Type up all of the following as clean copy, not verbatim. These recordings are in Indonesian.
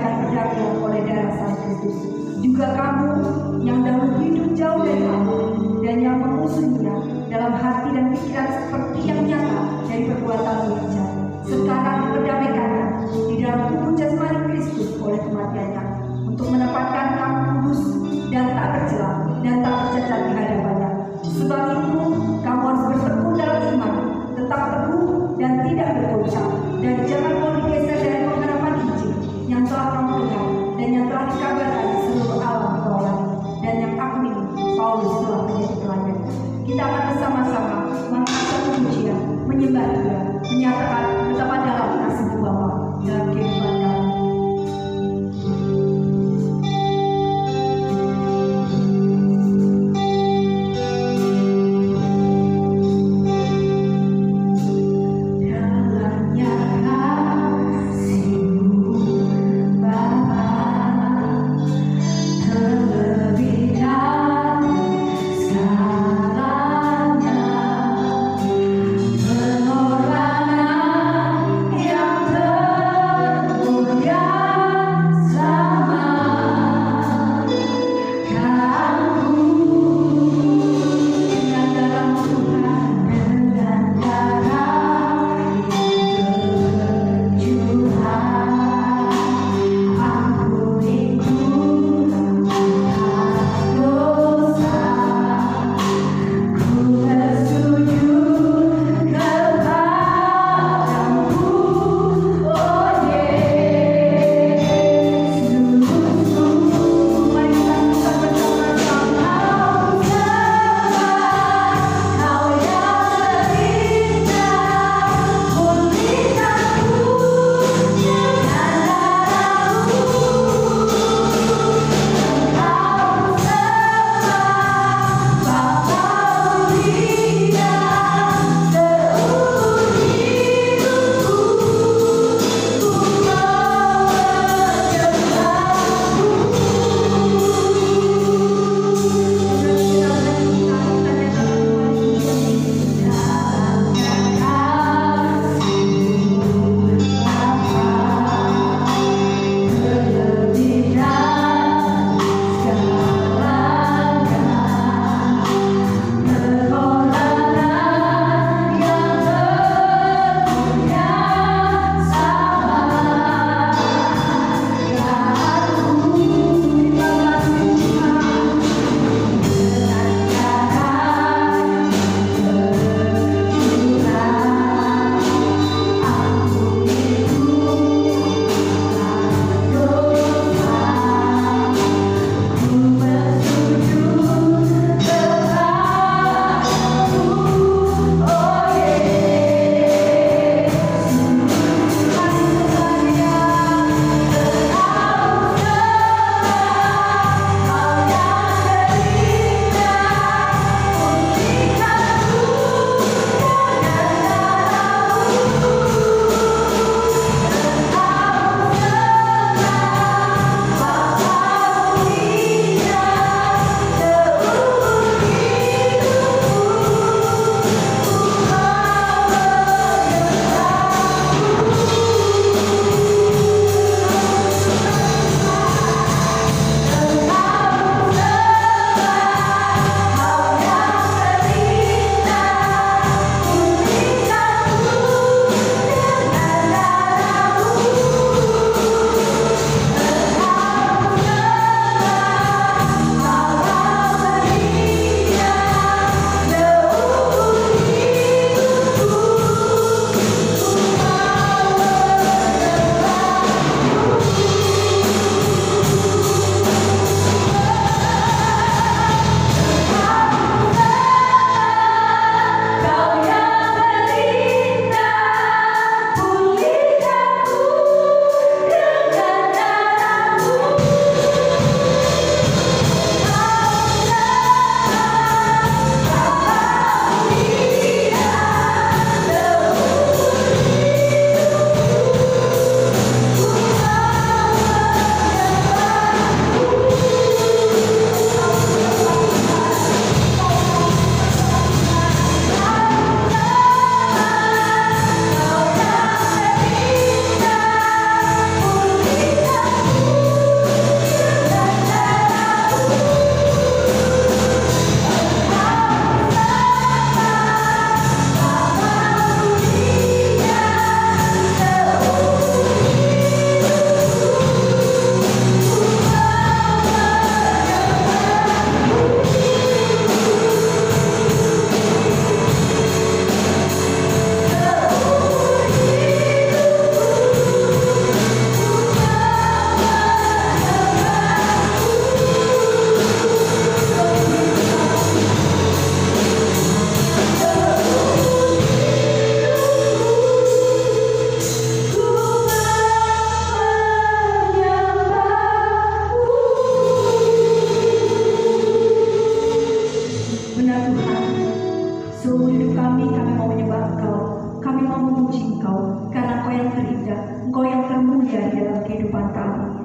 akan berdagang oleh darah Sang Kristus. Juga kamu yang dahulu hidup jauh dari Allah dan yang memusuhinya dalam hati dan pikiran seperti yang nyata dari perbuatan yang jahat, sekarang diperdamaikannya di dalam tubuh jasmani Kristus oleh kematiannya, untuk menempatkan kamu kudus dan tak bercela dan tak bercacat di hadapannya. Sebab itu kamu harus bertekun dalam iman, tetap teguh dan tidak bergoncang, dan jangan mau digeser dari pengharapan Injil yang telah kamu dengar dan yang telah dikabarkan di seluruh alam bawah langit, dan yang aku ini Paulus telah menjadi pelayan. Kita akan bersama-sama mengangkat pujian, menyembah Dia, menyatakan betapa dalam kasih Bapa dalam kehidupan kami. Penorangan yang kami.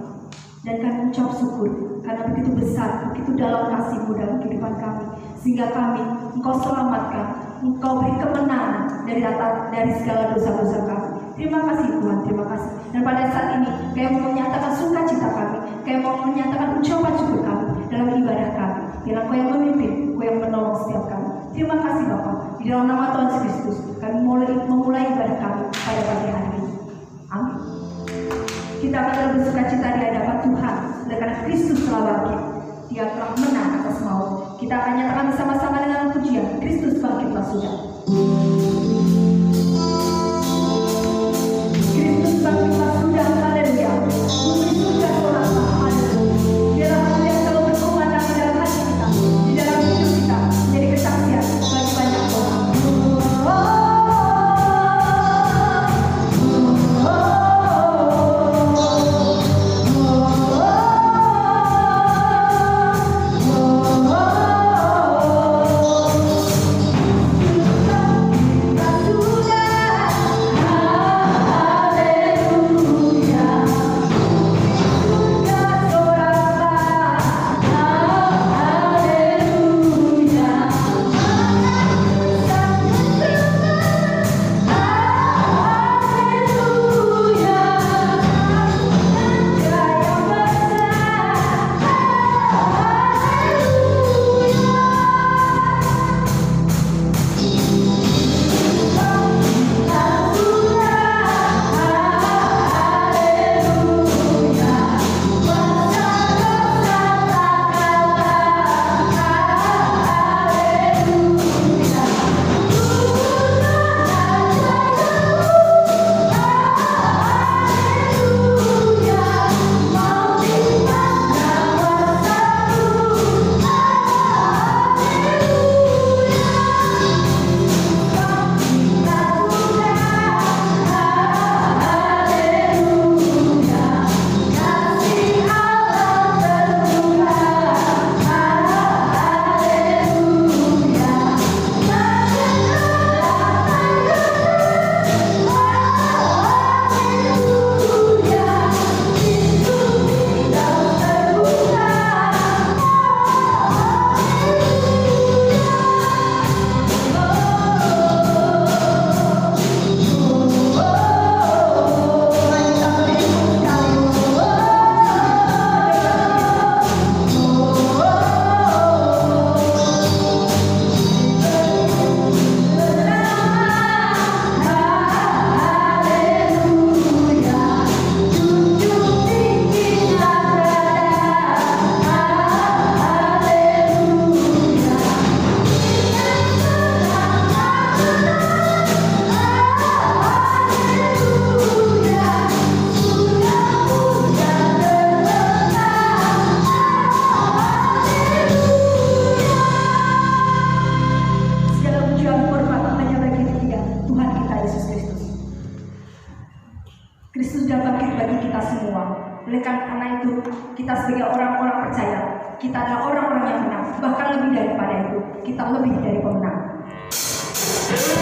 Dan kami ucap syukur karena begitu besar, begitu dalam kasih-Mu dalam kehidupan kami, sehingga kami Engkau selamatkan, Engkau beri kemenangan dari segala dosa-dosa kami. Terima kasih Tuhan, terima kasih. Dan pada saat ini kami mau menyatakan sukacita kami, kami mau menyatakan ucapan syukur kami dalam ibadah kami. Biarlah Kau yang memimpin, Kau yang menolong setiap kami. Terima kasih Bapa. Di dalam nama Tuhan Yesus Kristus kami memulai ibadah kami pada pagi hari ini. Amin. Kita akan bersukacita di hadapan Tuhan karena Kristus telah bangkit. Dia telah menang atas maut. Kita akan nyatakan bersama-sama dengan pujian Kristus bangkitlah sudah. Kristus bangkitlah sudah, haleluya. Bumi sudah berasa, haleluya. Biarlah Kau yang selalu berkumandang di dalam hati kita, di dalam hidup kita, menjadi kesaksian bagi banyak orang. Oleh karena itu, kita sebagai orang-orang percaya, kita adalah orang-orang yang menang. Bahkan lebih daripada itu, kita lebih dari pemenang. Oleh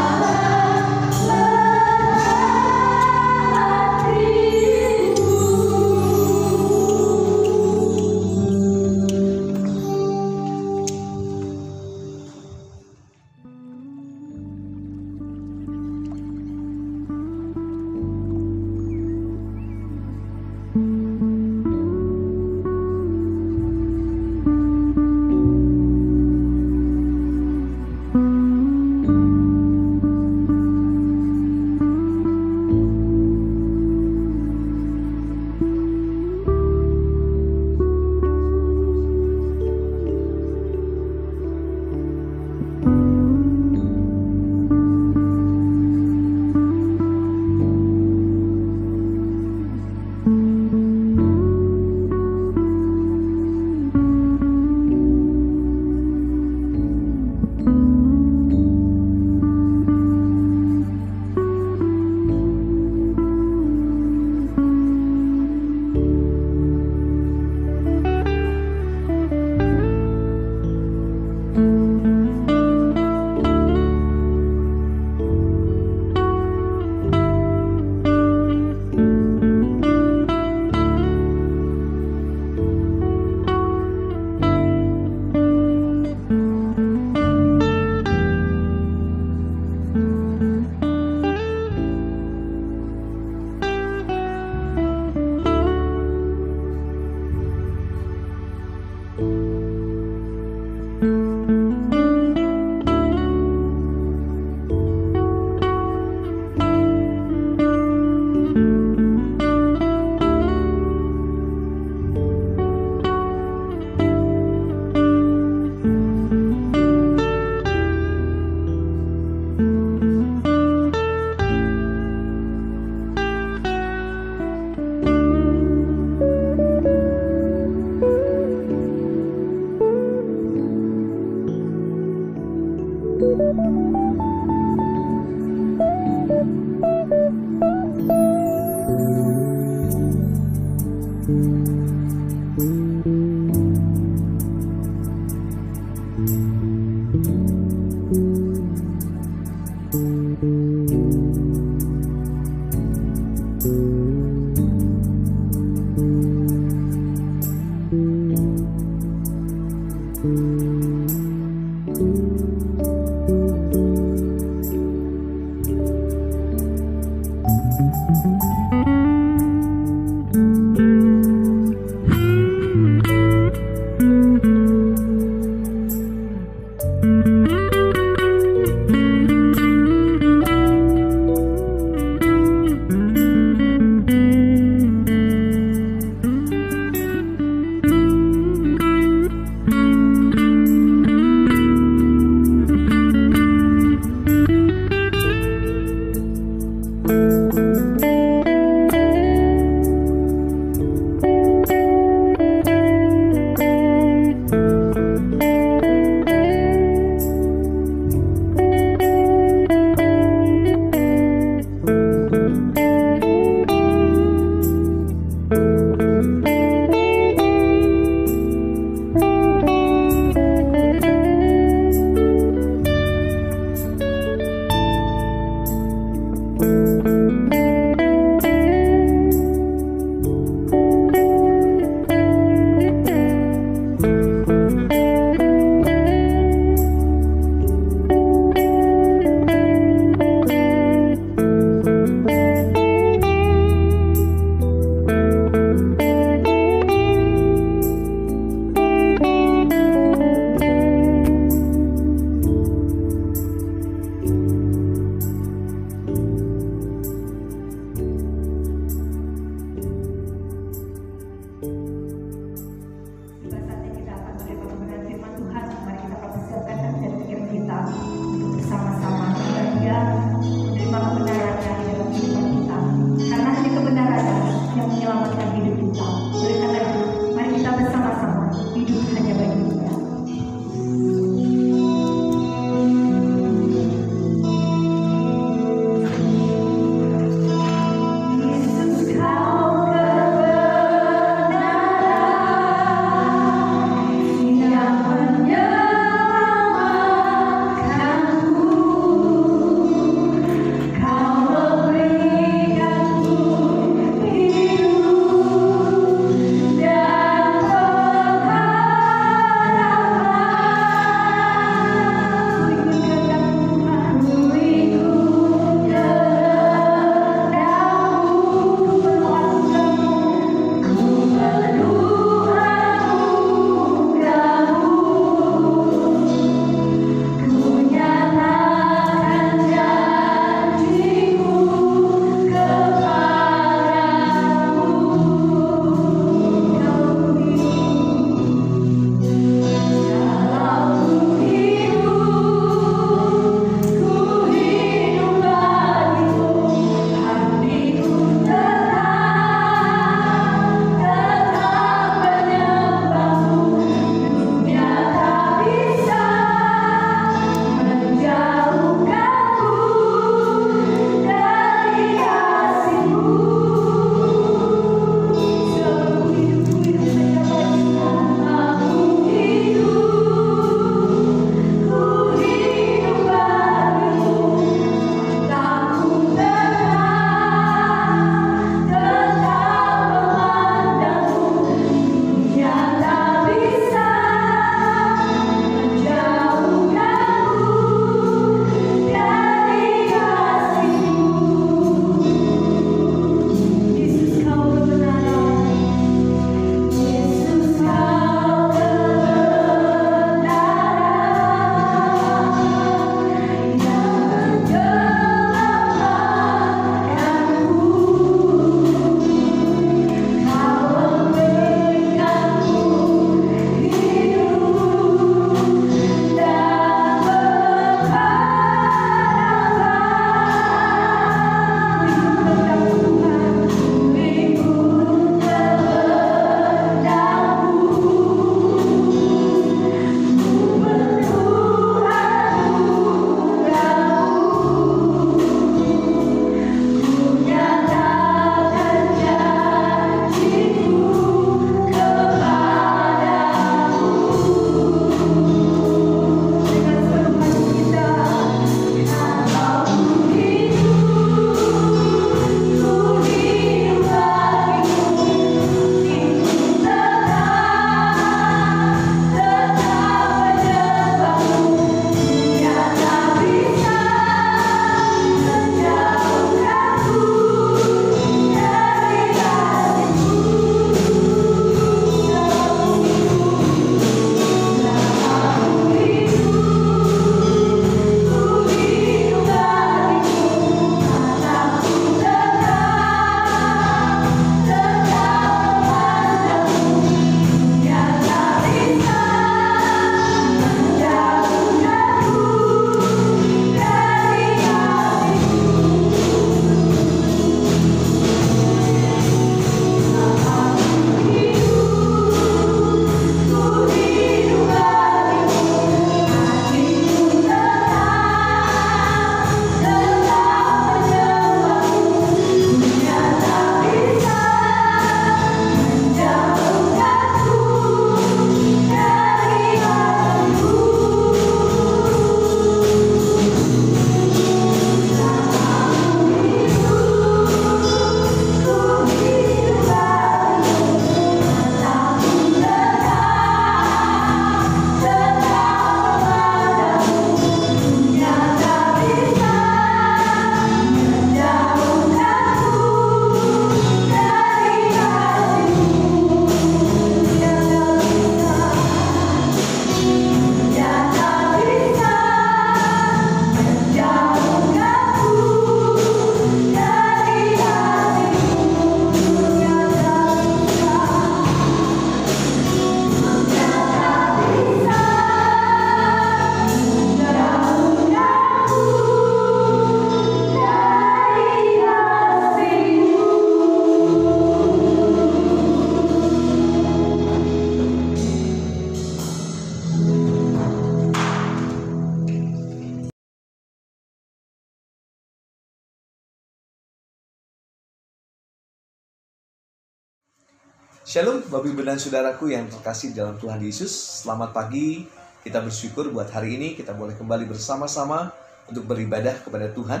Shalom Bapak Ibu dan Saudaraku yang terkasih dalam Tuhan Yesus. Selamat pagi. Kita bersyukur buat hari ini kita boleh kembali bersama-sama untuk beribadah kepada Tuhan,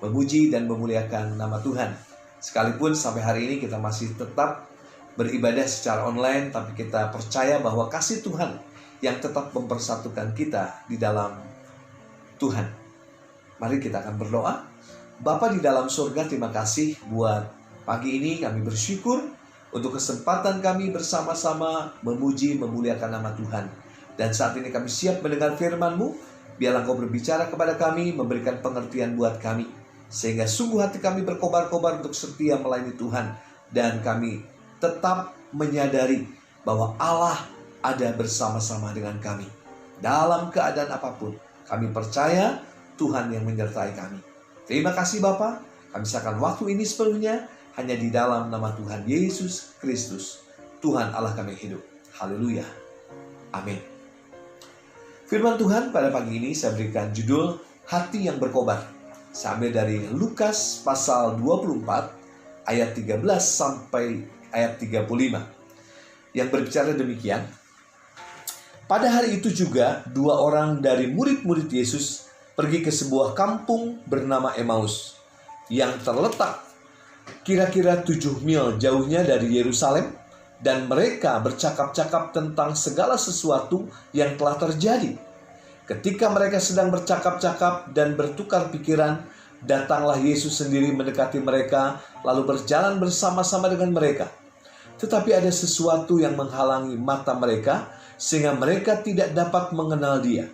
memuji dan memuliakan nama Tuhan. Sekalipun sampai hari ini kita masih tetap beribadah secara online, tapi kita percaya bahwa kasih Tuhan yang tetap mempersatukan kita di dalam Tuhan. Mari kita akan berdoa. Bapa di dalam surga, terima kasih buat pagi ini. Kami bersyukur untuk kesempatan kami bersama-sama memuji, memuliakan nama Tuhan. Dan saat ini kami siap mendengar firman-Mu. Biarlah Engkau berbicara kepada kami, memberikan pengertian buat kami, sehingga sungguh hati kami berkobar-kobar untuk setia melayani Tuhan. Dan kami tetap menyadari bahwa Allah ada bersama-sama dengan kami. Dalam keadaan apapun, kami percaya Tuhan yang menyertai kami. Terima kasih Bapa. Kami serahkan waktu ini sepenuhnya hanya di dalam nama Tuhan Yesus Kristus, Tuhan Allah kami hidup. Haleluya. Amin. Firman Tuhan pada pagi ini saya berikan judul Hati yang Berkobar. Saya ambil dari Lukas pasal 24 ayat 13 sampai ayat 35. Yang berbicara demikian. Pada hari itu juga 2 orang dari murid-murid Yesus pergi ke sebuah kampung bernama Emmaus yang terletak kira-kira 7 mil jauhnya dari Yerusalem, dan mereka bercakap-cakap tentang segala sesuatu yang telah terjadi. Ketika mereka sedang bercakap-cakap dan bertukar pikiran, datanglah Yesus sendiri mendekati mereka, lalu berjalan bersama-sama dengan mereka. Tetapi ada sesuatu yang menghalangi mata mereka, sehingga mereka tidak dapat mengenal Dia.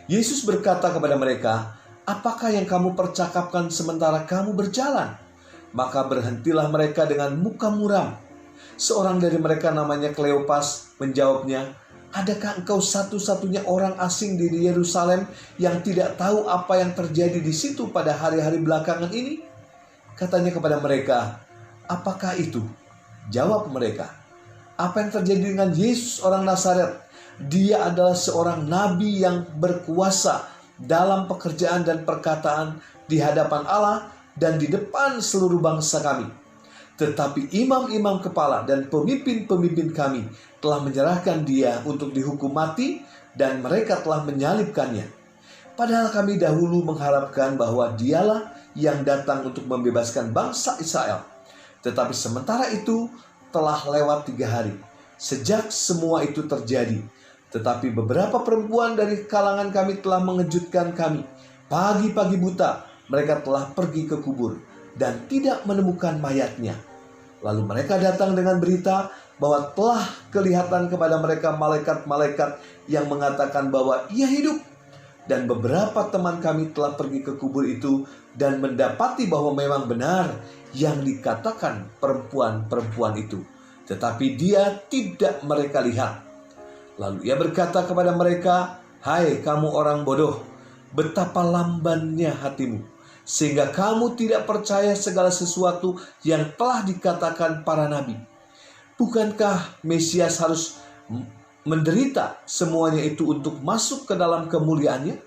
Yesus berkata kepada mereka, "Apakah yang kamu percakapkan sementara kamu berjalan?" Maka berhentilah mereka dengan muka muram. Seorang dari mereka namanya Kleopas menjawabnya, "Adakah engkau satu-satunya orang asing di Yerusalem yang tidak tahu apa yang terjadi di situ pada hari-hari belakangan ini?" Katanya kepada mereka, "Apakah itu?" Jawab mereka, "Apa yang terjadi dengan Yesus orang Nazaret? Dia adalah seorang nabi yang berkuasa dalam pekerjaan dan perkataan di hadapan Allah dan di depan seluruh bangsa kami. Tetapi imam-imam kepala dan pemimpin-pemimpin kami telah menyerahkan dia untuk dihukum mati, dan mereka telah menyalibkannya. Padahal kami dahulu mengharapkan bahwa dialah yang datang untuk membebaskan bangsa Israel. Tetapi sementara itu telah lewat 3 hari sejak semua itu terjadi. Tetapi beberapa perempuan dari kalangan kami telah mengejutkan kami. Pagi-pagi buta mereka telah pergi ke kubur dan tidak menemukan mayatnya. Lalu mereka datang dengan berita bahwa telah kelihatan kepada mereka malaikat-malaikat yang mengatakan bahwa ia hidup. Dan beberapa teman kami telah pergi ke kubur itu dan mendapati bahwa memang benar yang dikatakan perempuan-perempuan itu. Tetapi dia tidak mereka lihat. Lalu ia berkata kepada mereka, "Hai kamu orang bodoh, betapa lambannya hatimu, sehingga kamu tidak percaya segala sesuatu yang telah dikatakan para nabi. Bukankah Mesias harus menderita semuanya itu untuk masuk ke dalam kemuliaannya?"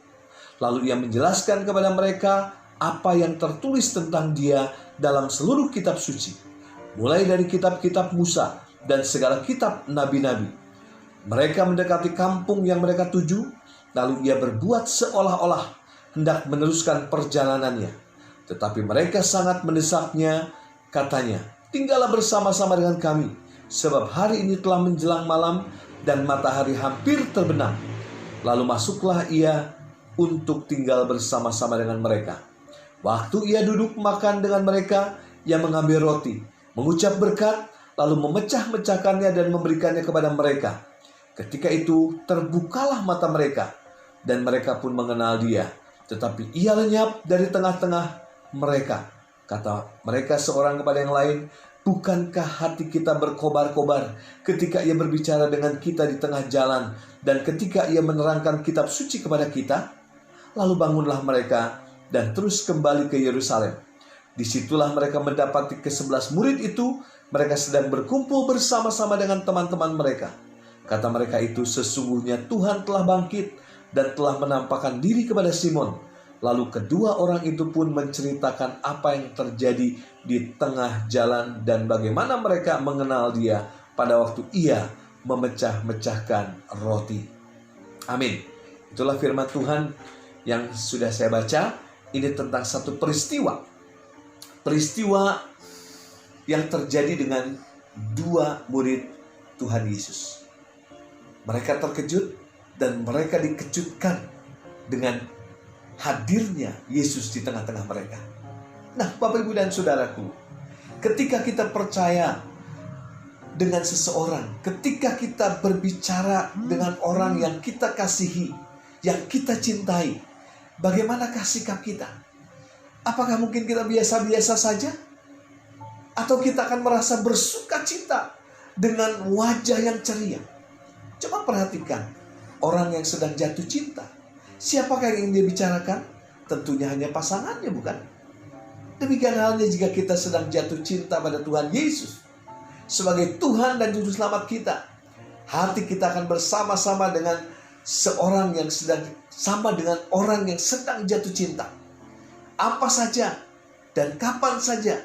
Lalu ia menjelaskan kepada mereka apa yang tertulis tentang dia dalam seluruh kitab suci, mulai dari kitab-kitab Musa dan segala kitab nabi-nabi. Mereka mendekati kampung yang mereka tuju, lalu ia berbuat seolah-olah hendak meneruskan perjalanannya. Tetapi mereka sangat mendesaknya, katanya, "Tinggallah bersama-sama dengan kami, sebab hari ini telah menjelang malam dan matahari hampir terbenam." Lalu masuklah ia untuk tinggal bersama-sama dengan mereka. Waktu ia duduk makan dengan mereka, ia mengambil roti, mengucap berkat, lalu memecah-mecahkannya dan memberikannya kepada mereka. Ketika itu terbukalah mata mereka, dan mereka pun mengenal dia. Tetapi ia lenyap dari tengah-tengah mereka. Kata mereka seorang kepada yang lain, "Bukankah hati kita berkobar-kobar ketika ia berbicara dengan kita di tengah jalan, dan ketika ia menerangkan kitab suci kepada kita?" Lalu bangunlah mereka dan terus kembali ke Yerusalem. Disitulah mereka mendapati ke-11 murid itu. Mereka sedang berkumpul bersama-sama dengan teman-teman mereka. Kata mereka itu, "Sesungguhnya Tuhan telah bangkit dan telah menampakkan diri kepada Simon." Lalu kedua orang itu pun menceritakan apa yang terjadi di tengah jalan dan bagaimana mereka mengenal dia pada waktu ia memecah-mecahkan roti. Amin. Itulah firman Tuhan yang sudah saya baca. Ini tentang satu peristiwa yang terjadi dengan dua murid Tuhan Yesus. Mereka terkejut dan mereka dikejutkan dengan hadirnya Yesus di tengah-tengah mereka. Nah, Bapak, Ibu, dan Saudaraku, ketika kita percaya dengan seseorang, ketika kita berbicara dengan orang yang kita kasihi, yang kita cintai, bagaimanakah sikap kita? Apakah mungkin kita biasa-biasa saja? Atau kita akan merasa bersuka cita dengan wajah yang ceria? Coba perhatikan orang yang sedang jatuh cinta. Siapakah yang dia bicarakan? Tentunya hanya pasangannya, bukan? Demikian halnya jika kita sedang jatuh cinta pada Tuhan Yesus sebagai Tuhan dan Juru Selamat kita. Hati kita akan bersama-sama dengan seorang yang sedang sama dengan orang yang sedang jatuh cinta. Apa saja dan kapan saja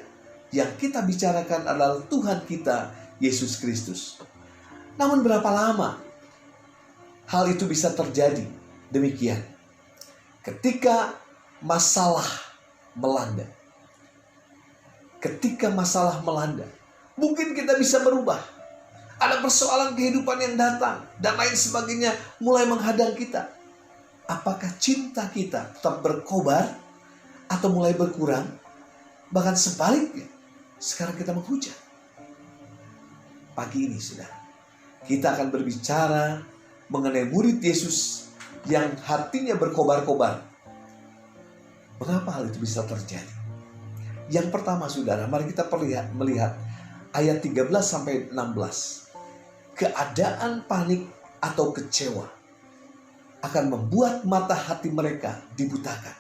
yang kita bicarakan adalah Tuhan kita, Yesus Kristus. Namun berapa lama hal itu bisa terjadi? Demikian. Ketika masalah melanda. Ketika masalah melanda, mungkin kita bisa berubah. Ada persoalan kehidupan yang datang dan lain sebagainya mulai menghadang kita. Apakah cinta kita tetap berkobar atau mulai berkurang? Bahkan sebaliknya, sekarang kita menghujat. Pagi ini, saudara, kita akan berbicara mengenai murid Yesus yang hatinya berkobar-kobar. Mengapa hal itu bisa terjadi? Yang pertama, saudara, mari kita melihat ayat 13-16. Keadaan panik atau kecewa akan membuat mata hati mereka dibutakan.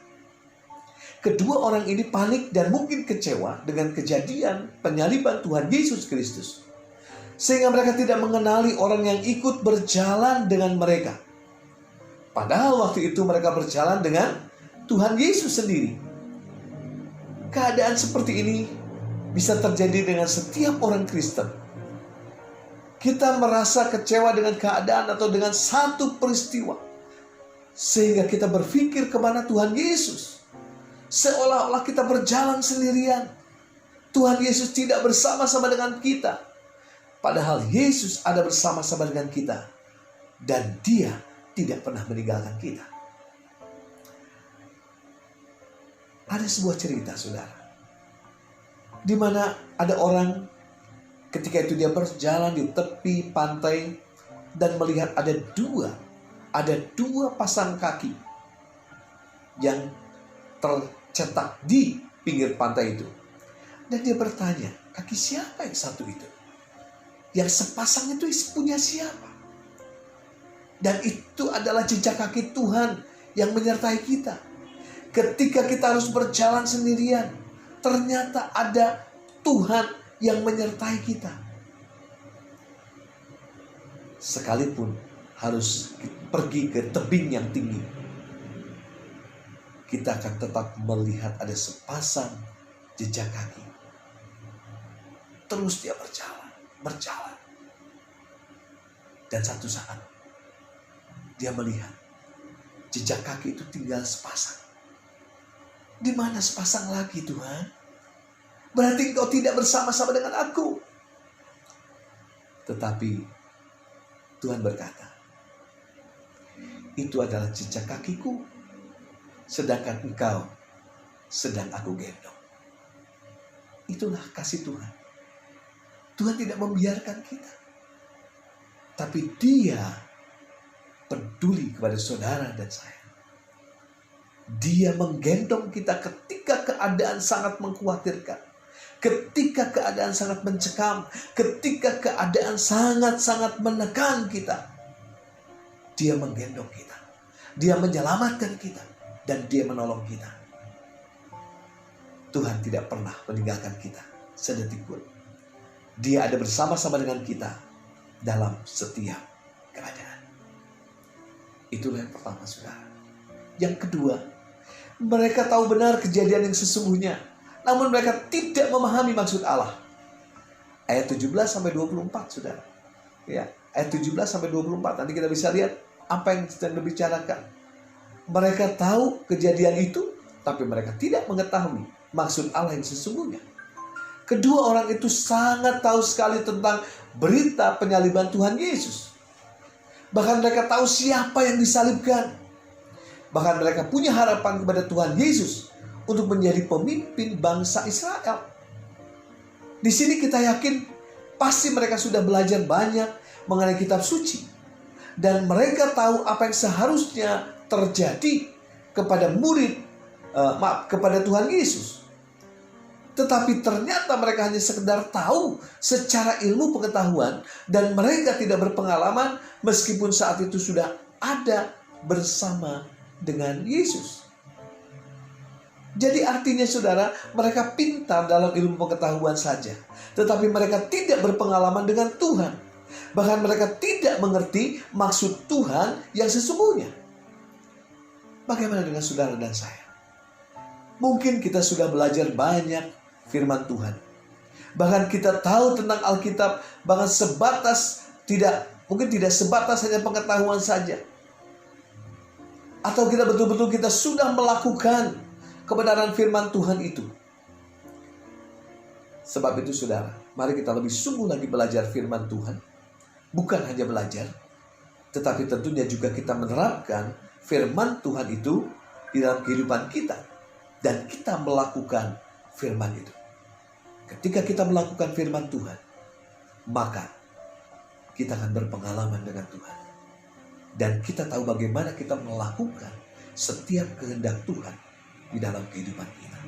Kedua orang ini panik dan mungkin kecewa dengan kejadian penyaliban Tuhan Yesus Kristus, sehingga mereka tidak mengenali orang yang ikut berjalan dengan mereka. Padahal waktu itu mereka berjalan dengan Tuhan Yesus sendiri. Keadaan seperti ini bisa terjadi dengan setiap orang Kristen. Kita merasa kecewa dengan keadaan atau dengan satu peristiwa, sehingga kita berpikir kemana Tuhan Yesus. Seolah-olah kita berjalan sendirian. Tuhan Yesus tidak bersama-sama dengan kita. Padahal Yesus ada bersama-sama dengan kita. Dan Dia tidak pernah meninggalkan kita. Ada sebuah cerita, saudara, di mana ada orang ketika itu dia berjalan di tepi pantai dan melihat ada dua pasang kaki yang tercetak di pinggir pantai itu. Dan dia bertanya, kaki siapa yang satu itu? Yang sepasang itu punya siapa? Dan itu adalah jejak kaki Tuhan yang menyertai kita. Ketika kita harus berjalan sendirian, ternyata ada Tuhan yang menyertai kita. Sekalipun harus pergi ke tebing yang tinggi, kita akan tetap melihat ada sepasang jejak kaki. Terus dia berjalan. Dan satu saat dia melihat jejak kaki itu tinggal sepasang. Di mana sepasang lagi, Tuhan? Berarti Engkau tidak bersama-sama dengan aku. Tetapi Tuhan berkata, itu adalah jejak kakiku, sedangkan engkau sedang aku gendong. Itulah kasih Tuhan. Tuhan tidak membiarkan kita, tapi Dia peduli kepada saudara dan saya. Dia menggendong kita ketika keadaan sangat mengkhawatirkan, ketika keadaan sangat mencekam, ketika keadaan sangat-sangat menekan kita. Dia menggendong kita, Dia menyelamatkan kita, dan Dia menolong kita. Tuhan tidak pernah meninggalkan kita sedetik pun. Dia ada bersama-sama dengan kita dalam setiap keadaan. Itulah yang pertama, saudara. Yang kedua, mereka tahu benar kejadian yang sesungguhnya, namun mereka tidak memahami maksud Allah. ayat 17 sampai 24, Saudara. Ya, ayat 17 sampai 24. Nanti kita bisa lihat apa yang sedang dibicarakan. Mereka tahu kejadian itu, tapi mereka tidak mengetahui maksud Allah yang sesungguhnya. Kedua orang itu sangat tahu sekali tentang berita penyaliban Tuhan Yesus. Bahkan mereka tahu siapa yang disalibkan. Bahkan mereka punya harapan kepada Tuhan Yesus untuk menjadi pemimpin bangsa Israel. Di sini kita yakin pasti mereka sudah belajar banyak mengenai kitab suci. Dan mereka tahu apa yang seharusnya terjadi kepada kepada Tuhan Yesus. Tetapi ternyata mereka hanya sekedar tahu secara ilmu pengetahuan, dan mereka tidak berpengalaman meskipun saat itu sudah ada bersama dengan Yesus. Jadi artinya, Saudara, mereka pintar dalam ilmu pengetahuan saja, tetapi mereka tidak berpengalaman dengan Tuhan. Bahkan mereka tidak mengerti maksud Tuhan yang sesungguhnya. Bagaimana dengan saudara dan saya? Mungkin kita sudah belajar banyak firman Tuhan. Bahkan kita tahu tentang Alkitab, bahkan mungkin tidak sebatas hanya pengetahuan saja. Atau kita betul-betul sudah melakukan kebenaran firman Tuhan itu. Sebab itu, Saudara, mari kita lebih sungguh lagi belajar firman Tuhan. Bukan hanya belajar, tetapi tentunya juga kita menerapkan firman Tuhan itu di dalam kehidupan kita. Dan kita melakukan firman itu. Ketika kita melakukan firman Tuhan, maka kita akan berpengalaman dengan Tuhan. Dan kita tahu bagaimana kita melakukan setiap kehendak Tuhan di dalam kehidupan kita.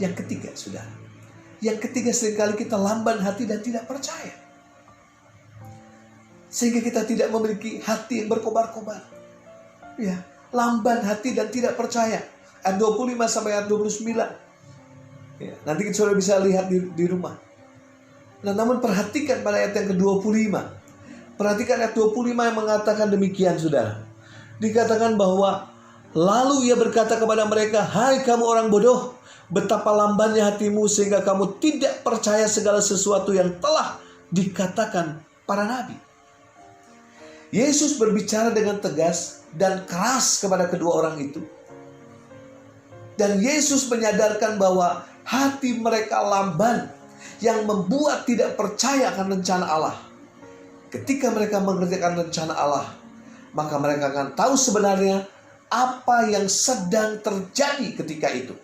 Yang ketiga, Saudara. Yang ketiga, seringkali kita lamban hati dan tidak percaya. Sehingga kita tidak memiliki hati yang berkobar-kobar. Ya, lamban hati dan tidak percaya. Ayat 25 sampai ayat 29. Ya, nanti kita sudah bisa lihat di rumah. Nah, namun perhatikan pada ayat yang ke-25. Perhatikan ayat 25 yang mengatakan demikian, Saudara. Dikatakan bahwa lalu ia berkata kepada mereka, "Hai kamu orang bodoh, betapa lambannya hatimu sehingga kamu tidak percaya segala sesuatu yang telah dikatakan para nabi." Yesus berbicara dengan tegas dan keras kepada kedua orang itu. Dan Yesus menyadarkan bahwa hati mereka lamban yang membuat tidak percaya akan rencana Allah. Ketika mereka mengerjakan rencana Allah, maka mereka akan tahu sebenarnya apa yang sedang terjadi ketika itu.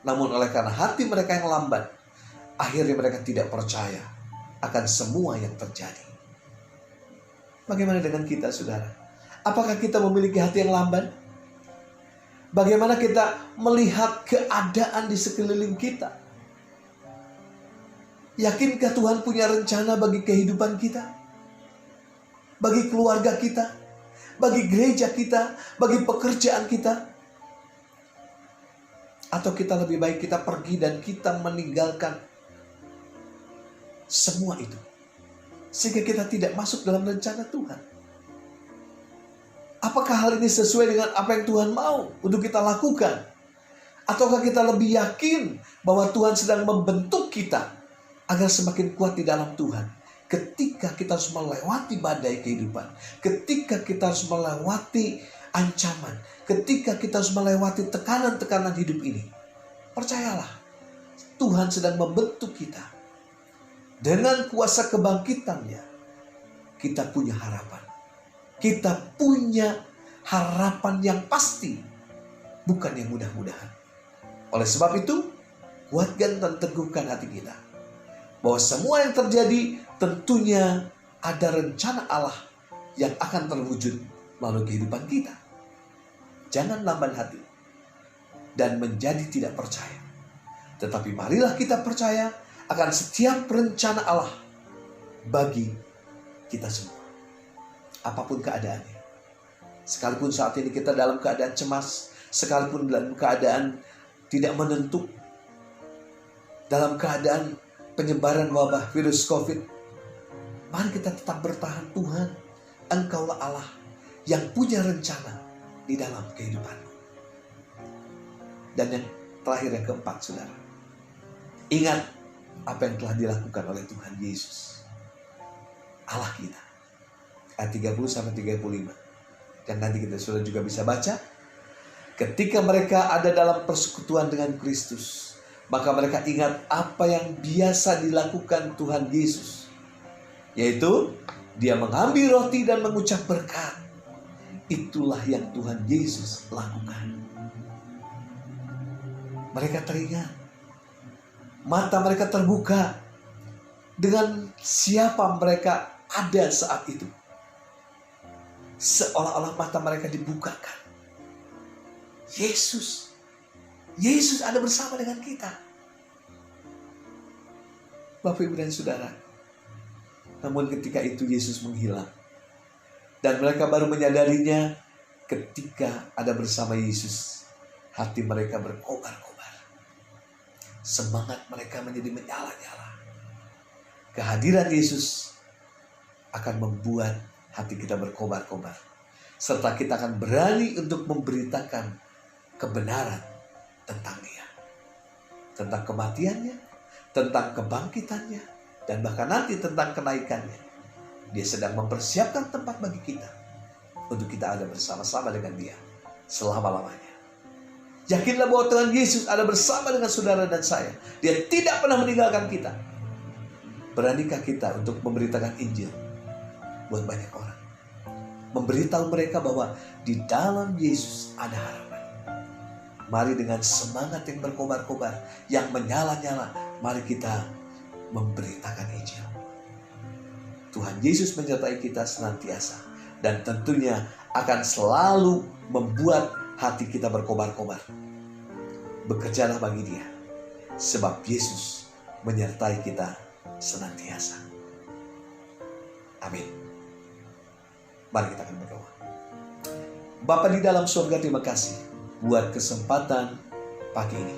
Namun oleh karena hati mereka yang lamban, akhirnya mereka tidak percaya akan semua yang terjadi. Bagaimana dengan kita, Saudara? Apakah kita memiliki hati yang lamban? Bagaimana kita melihat keadaan di sekeliling kita? Yakinkah Tuhan punya rencana bagi kehidupan kita? Bagi keluarga kita? Bagi gereja kita? Bagi pekerjaan kita? Atau kita lebih baik kita pergi dan kita meninggalkan semua itu, sehingga kita tidak masuk dalam rencana Tuhan? Apakah hal ini sesuai dengan apa yang Tuhan mau untuk kita lakukan? Ataukah kita lebih yakin bahwa Tuhan sedang membentuk kita agar semakin kuat di dalam Tuhan? Ketika kita harus melewati badai kehidupan, ketika kita harus melewati ancaman, ketika kita harus melewati tekanan-tekanan hidup ini, percayalah, Tuhan sedang membentuk kita. Dengan kuasa kebangkitannya, kita punya harapan. Kita punya harapan yang pasti, bukan yang mudah-mudahan. Oleh sebab itu, kuatkan dan teguhkan hati kita, bahwa semua yang terjadi tentunya ada rencana Allah yang akan terwujud melalui kehidupan kita. Jangan lamban hati dan menjadi tidak percaya. Tetapi marilah kita percaya akan setiap rencana Allah bagi kita semua. Apapun keadaannya. Sekalipun saat ini kita dalam keadaan cemas, sekalipun dalam keadaan tidak menentu, dalam keadaan penyebaran wabah virus COVID, mari kita tetap bertahan. Tuhan, Engkaulah Allah yang punya rencana di dalam kehidupanmu. Dan yang terakhir, yang keempat, Saudara. Ingat, apa yang telah dilakukan oleh Tuhan Yesus, Allah kita. Ayat 30-35. Dan nanti kita sudah juga bisa baca. Ketika mereka ada dalam persekutuan dengan Kristus, maka mereka ingat apa yang biasa dilakukan Tuhan Yesus, yaitu Dia mengambil roti dan mengucap berkat. Itulah yang Tuhan Yesus lakukan. Mereka teringat. Mata mereka terbuka dengan siapa mereka ada saat itu. Seolah-olah mata mereka dibukakan. Yesus ada bersama dengan kita. Bapak, Ibu, dan Saudara. Namun ketika itu Yesus menghilang. Dan mereka baru menyadarinya ketika ada bersama Yesus. Hati mereka berkobar-kobar. Semangat mereka menjadi menyala-nyala. Kehadiran Yesus akan membuat hati kita berkobar-kobar. Serta kita akan berani untuk memberitakan kebenaran tentang Dia. Tentang kematiannya, tentang kebangkitannya, dan bahkan nanti tentang kenaikannya. Dia sedang mempersiapkan tempat bagi kita untuk kita ada bersama-sama dengan Dia selama-lamanya. Yakinlah bahwa Tuhan Yesus ada bersama dengan saudara dan saya. Dia tidak pernah meninggalkan kita. Beranikah kita untuk memberitakan Injil buat banyak orang? Memberitahu mereka bahwa di dalam Yesus ada harapan. Mari dengan semangat yang berkobar-kobar, yang menyala-nyala, mari kita memberitakan Injil. Tuhan Yesus menyertai kita senantiasa, dan tentunya akan selalu membuat hati kita berkobar-kobar. Bekerjalah bagi Dia, sebab Yesus menyertai kita senantiasa. Amin. Mari kita akan berdoa. Bapa di dalam surga, terima kasih buat kesempatan pagi ini.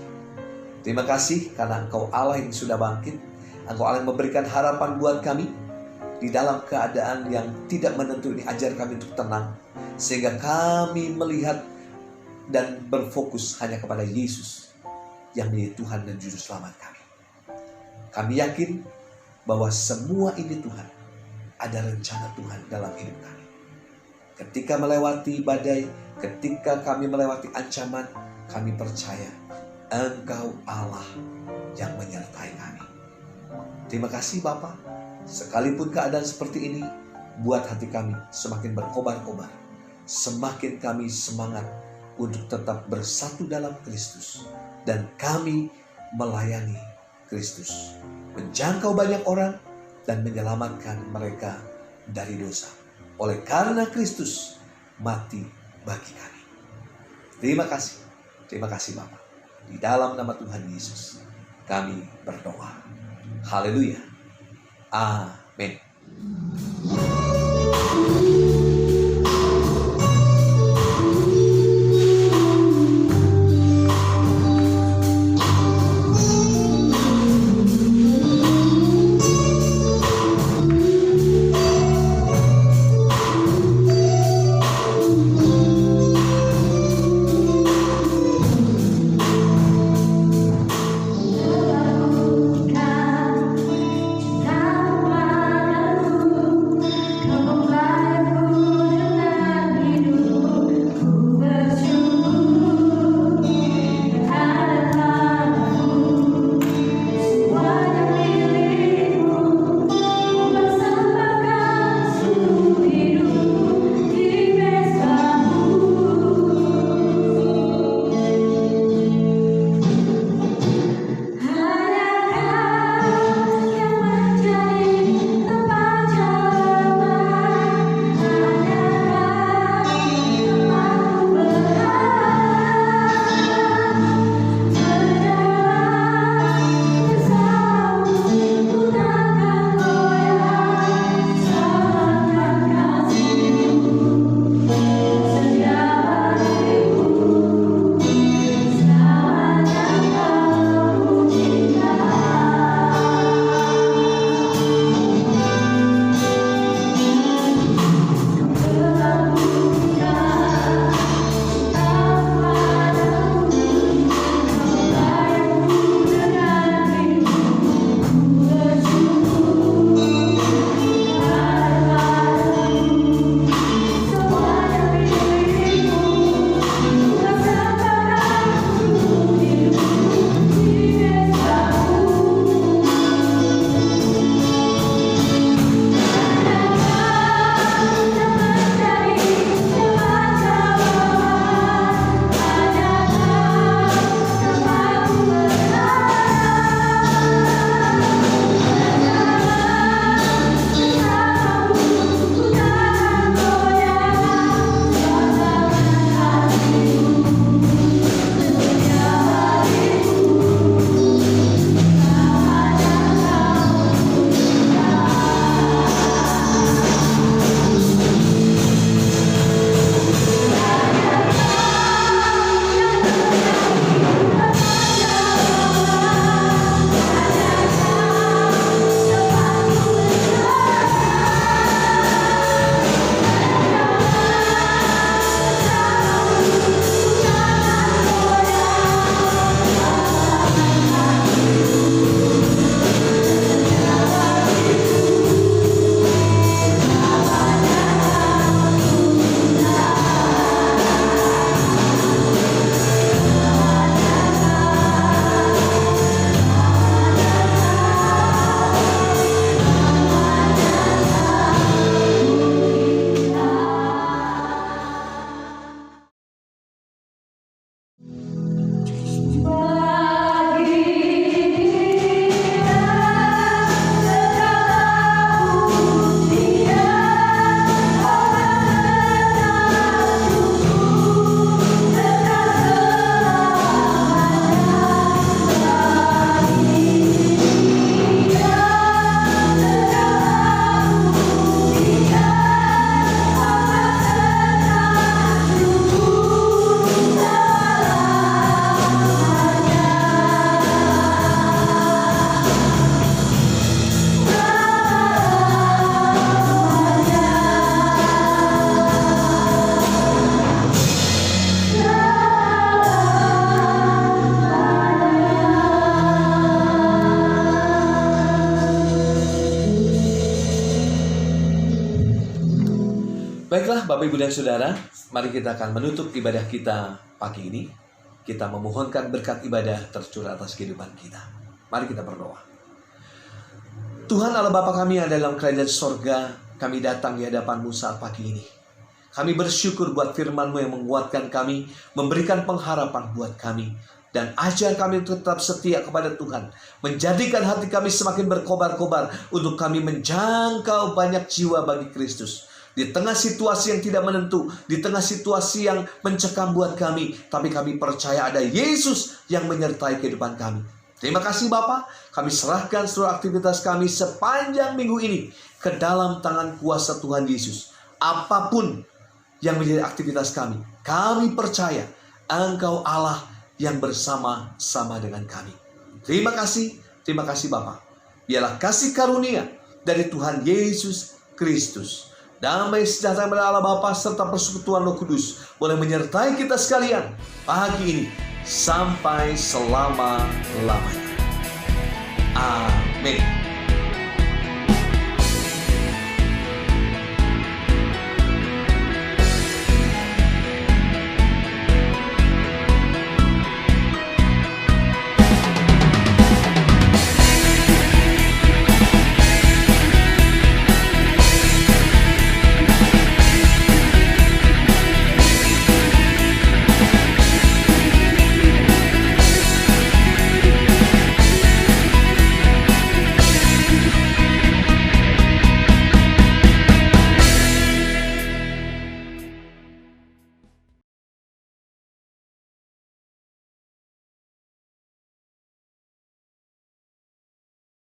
Terima kasih karena Engkau Allah yang sudah bangkit. Engkau Allah yang memberikan harapan buat kami. Di dalam keadaan yang tidak menentu ini, ajar kami untuk tenang. Sehingga kami melihat dan berfokus hanya kepada Yesus yang menjadi Tuhan dan Juru Selamat kami. Kami yakin bahwa semua ini Tuhan, ada rencana Tuhan dalam hidup kami. Ketika melewati badai, ketika kami melewati ancaman, kami percaya Engkau Allah yang menyertai kami. Terima kasih Bapa. Sekalipun keadaan seperti ini, buat hati kami semakin berkobar-kobar. Semakin kami semangat untuk tetap bersatu dalam Kristus. Dan kami melayani Kristus. Menjangkau banyak orang dan menyelamatkan mereka dari dosa. Oleh karena Kristus mati bagi kami. Terima kasih Bapa. Di dalam nama Tuhan Yesus kami berdoa. Haleluya. Amin. Kau Baiklah Bapak Ibu dan Saudara, mari kita akan menutup ibadah kita pagi ini. Kita memohonkan berkat ibadah tercurah atas kehidupan kita. Mari kita berdoa. Tuhan Allah Bapa kami yang ada dalam kerajaan sorga, kami datang di hadapan-Mu saat pagi ini. Kami bersyukur buat firman-Mu yang menguatkan kami, memberikan pengharapan buat kami. Dan ajar kami untuk tetap setia kepada Tuhan. Menjadikan hati kami semakin berkobar-kobar untuk kami menjangkau banyak jiwa bagi Kristus. Di tengah situasi yang tidak menentu, di tengah situasi yang mencekam buat kami, tapi kami percaya ada Yesus yang menyertai kehidupan kami. Terima kasih Bapa, kami serahkan seluruh aktivitas kami sepanjang minggu ini ke dalam tangan kuasa Tuhan Yesus. Apapun yang menjadi aktivitas kami percaya Engkau Allah yang bersama-sama dengan kami. Terima kasih Bapa. Biarlah kasih karunia dari Tuhan Yesus Kristus, damai sejahtera dari Allah Bapa serta persekutuan Roh Kudus boleh menyertai kita sekalian pagi ini sampai selama-lamanya. Amin.